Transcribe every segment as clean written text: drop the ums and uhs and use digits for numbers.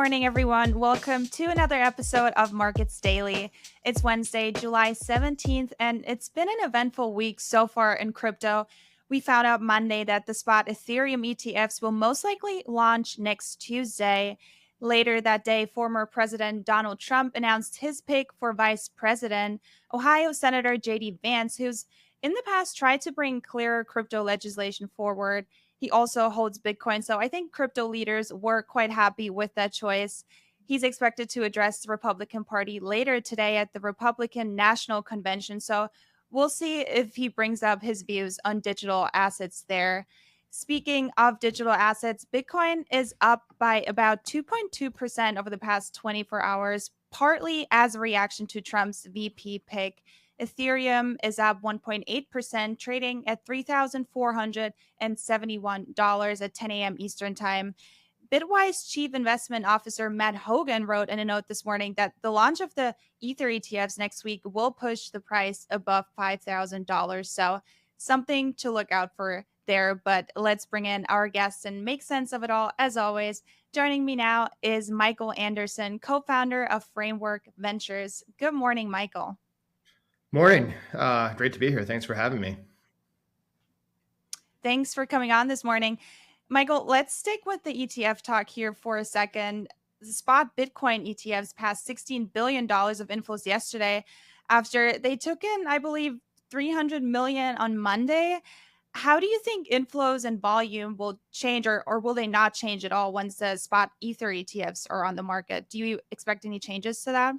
morning, everyone. Welcome to another episode of Markets Daily. It's Wednesday, July 17th, and it's been an eventful week so far in crypto. We found out Monday that the spot Ethereum ETFs will most likely launch next Tuesday. Later that day, former President Donald Trump announced his pick for vice president, Ohio Senator J.D. Vance, who's in the past tried to bring clearer crypto legislation forward. He also holds Bitcoin. So I think crypto leaders were quite happy with that choice. He's expected to address the Republican Party later today at the Republican National Convention. So we'll see if he brings up his views on digital assets there. Speaking of digital assets, Bitcoin is up by about 2.2% over the past 24 hours, partly as a reaction to Trump's VP pick. Ethereum is up 1.8%, trading at $3,471 at 10 a.m. Eastern Time. Bitwise Chief Investment Officer Matt Hogan wrote in a note this morning that the launch of the Ether ETFs next week will push the price above $5,000. So something to look out for there. But let's bring in our guests and make sense of it all. As always, joining me now is Michael Anderson, co-founder of Framework Ventures. Good morning, Michael. Morning. Great to be here. Thanks for having me. Thanks for coming on this morning. Michael, let's stick with the ETF talk here for a second. The spot Bitcoin ETFs passed $16 billion of inflows yesterday after they took in, I believe, 300 million on Monday. How do you think inflows and volume will change, or will they not change at all once the spot Ether ETFs are on the market? Do you expect any changes to that?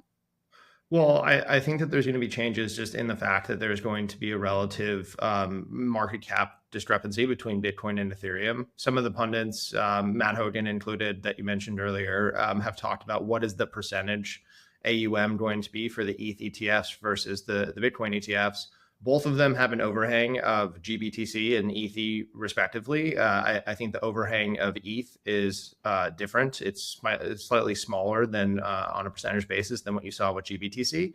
Well, I think that there's going to be changes just in the fact that there's going to be a relative market cap discrepancy between Bitcoin and Ethereum. Some of the pundits, Matt Hogan included, that you mentioned earlier, have talked about what is the percentage AUM going to be for the ETH ETFs versus the Bitcoin ETFs. Both of them have an overhang of GBTC and ETH respectively. I think the overhang of ETH is different. It's slightly smaller than on a percentage basis than what you saw with GBTC.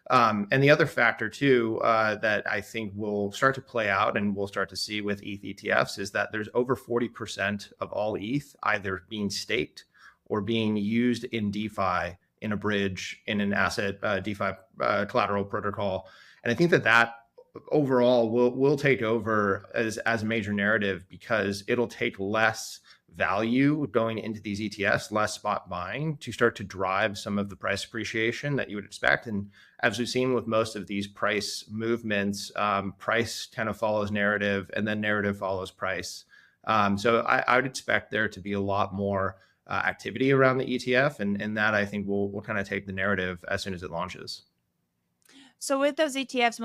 And the other factor too that I think will start to play out and we'll start to see with ETH ETFs is that there's over 40% of all ETH either being staked or being used in DeFi, in a bridge, in an asset DeFi collateral protocol. And I think that overall will take over as a major narrative because it'll take less value going into these ETFs, less spot buying to start to drive some of the price appreciation that you would expect. And as we've seen with most of these price movements, price kind of follows narrative and then narrative follows price. So I would expect there to be a lot more activity around the ETF, and that I think will kind of take the narrative as soon as it launches. So with those ETFs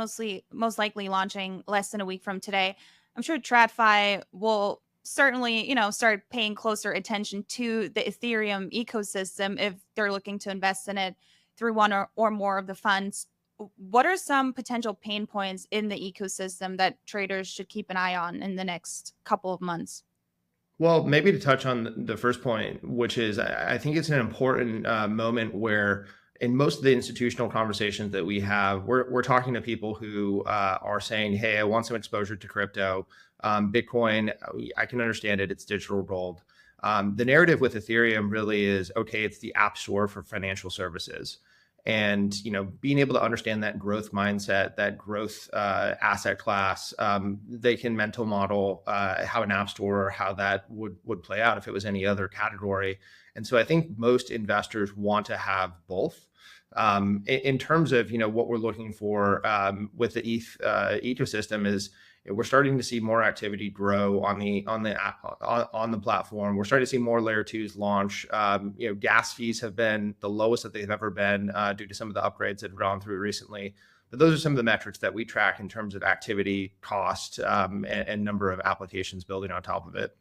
most likely launching less than a week from today, I'm sure TradFi will certainly, start paying closer attention to the Ethereum ecosystem if they're looking to invest in it through one or more of the funds. What are some potential pain points in the ecosystem that traders should keep an eye on in the next couple of months? Well, maybe to touch on the first point, which is I think it's an important moment where in most of the institutional conversations that we have, we're talking to people who are saying, hey, I want some exposure to crypto. Bitcoin, I can understand it. It's digital gold. The narrative with Ethereum really is, okay, it's the app store for financial services. And being able to understand that growth mindset, that growth asset class, they can mental model how an app store, how that would play out if it was any other category. And so I think most investors want to have both. In terms of what we're looking for with the ETH ecosystem is we're starting to see more activity grow on the platform. We're starting to see more layer twos launch. Gas fees have been the lowest that they've ever been due to some of the upgrades that have gone through recently. But those are some of the metrics that we track in terms of activity, cost, and number of applications building on top of it.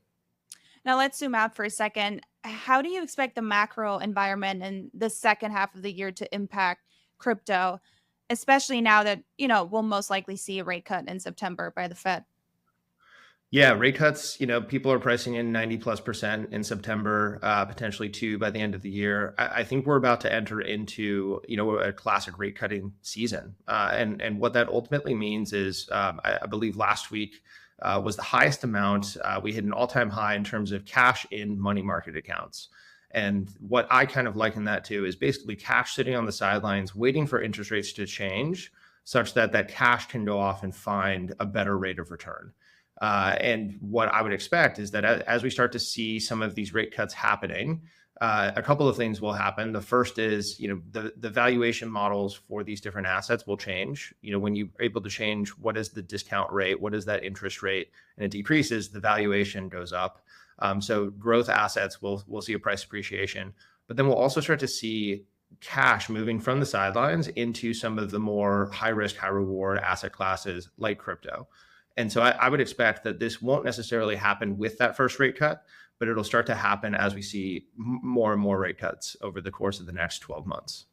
Now let's zoom out for a second. How do you expect the macro environment in the second half of the year to impact crypto, especially now that, we'll most likely see a rate cut in September by the Fed? Yeah, rate cuts, people are pricing in 90+% in September, potentially two by the end of the year. I think we're about to enter into, a classic rate cutting season. And what that ultimately means is, I believe last week was the highest amount. We hit an all-time high in terms of cash in money market accounts. And what I kind of liken that to is basically cash sitting on the sidelines, waiting for interest rates to change such that that cash can go off and find a better rate of return. And what I would expect is that as we start to see some of these rate cuts happening, a couple of things will happen. The first is, the valuation models for these different assets will change. When you're able to change what is the discount rate, what is that interest rate, and it decreases, the valuation goes up. So growth assets will see a price appreciation, but then we'll also start to see cash moving from the sidelines into some of the more high risk, high reward asset classes like crypto. And so I would expect that this won't necessarily happen with that first rate cut, but it'll start to happen as we see more and more rate cuts over the course of the next 12 months.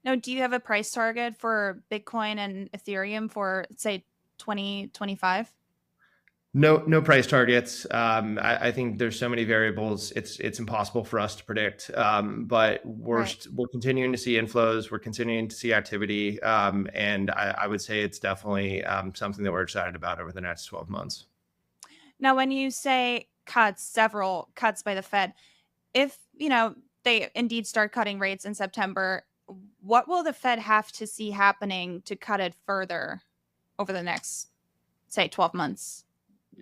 Now, do you have a price target for Bitcoin and Ethereum for, say, 2025? No price targets. I think there's so many variables. It's impossible for us to predict. But we're continuing to see inflows. We're continuing to see activity, and I would say it's definitely something that we're excited about over the next 12 months. Now, when you say cuts, several cuts by the Fed, if they indeed start cutting rates in September, what will the Fed have to see happening to cut it further over the next, say, 12 months?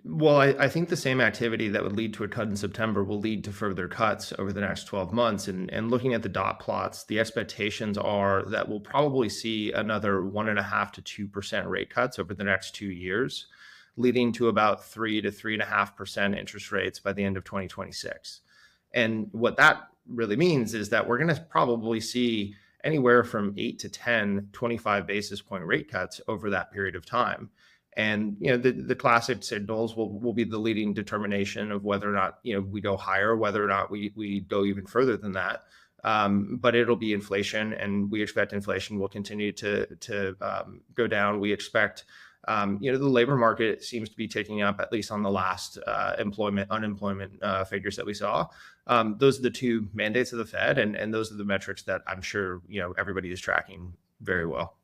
Well, I think the same activity that would lead to a cut in September will lead to further cuts over the next 12 months. And looking at the dot plots, the expectations are that we'll probably see another 1.5% to 2% rate cuts over the next 2 years, leading to about 3 to 3.5% interest rates by the end of 2026. And what that really means is that we're going to probably see anywhere from 8 to 10, 25 basis point rate cuts over that period of time. And the classic signals will be the leading determination of whether or not we go higher, whether or not we go even further than that. But it'll be inflation, and we expect inflation will continue to go down. We expect the labor market seems to be ticking up, at least on the last unemployment figures that we saw. Those are the two mandates of the Fed, and those are the metrics that I'm sure everybody is tracking very well.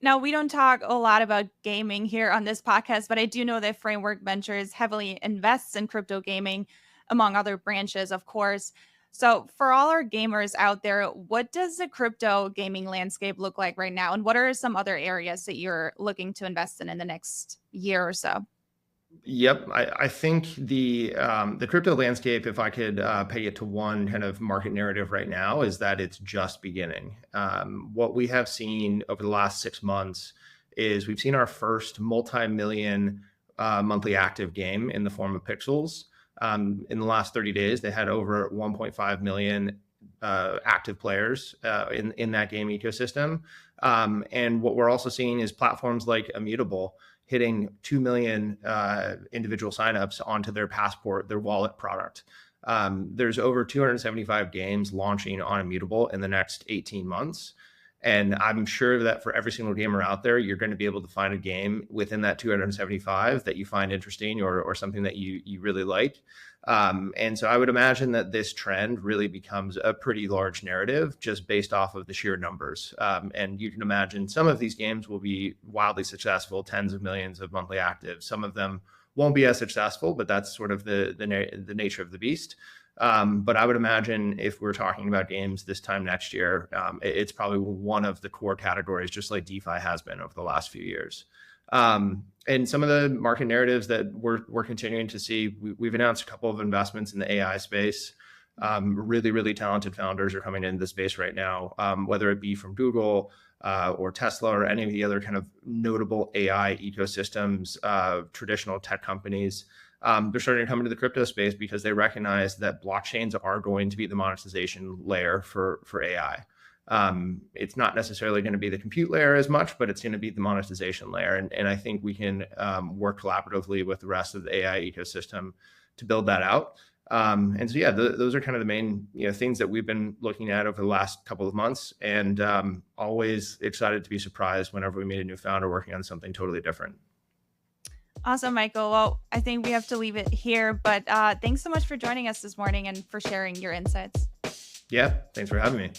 Now, we don't talk a lot about gaming here on this podcast, but I do know that Framework Ventures heavily invests in crypto gaming, among other branches, of course. So, for all our gamers out there, what does the crypto gaming landscape look like right now? And what are some other areas that you're looking to invest in the next year or so? Yep, I think the crypto landscape, if I could peg it to one kind of market narrative right now, is that it's just beginning. What we have seen over the last 6 months is we've seen our first multi-million monthly active game in the form of Pixels. In the last 30 days, they had over 1.5 million active players in that game ecosystem. And what we're also seeing is platforms like Immutable hitting 2 million individual signups onto their Passport, their wallet product. There's over 275 games launching on Immutable in the next 18 months. And I'm sure that for every single gamer out there, you're going to be able to find a game within that 275 that you find interesting or something that you really like. And so I would imagine that this trend really becomes a pretty large narrative just based off of the sheer numbers. And you can imagine some of these games will be wildly successful, tens of millions of monthly actives. Some of them won't be as successful, but that's sort of the nature of the beast. But I would imagine if we're talking about games this time next year, it's probably one of the core categories, just like DeFi has been over the last few years. And some of the market narratives that we're continuing to see, we've announced a couple of investments in the AI space. Really, really talented founders are coming into the space right now, whether it be from Google or Tesla or any of the other kind of notable AI ecosystems, traditional tech companies. They're starting to come into the crypto space because they recognize that blockchains are going to be the monetization layer for AI. It's not necessarily going to be the compute layer as much, but it's going to be the monetization layer. And I think we can work collaboratively with the rest of the AI ecosystem to build that out. And so, yeah, those are kind of the main things that we've been looking at over the last couple of months, and always excited to be surprised whenever we meet a new founder working on something totally different. Awesome, Michael. Well, I think we have to leave it here, but thanks so much for joining us this morning and for sharing your insights. Yeah, thanks for having me.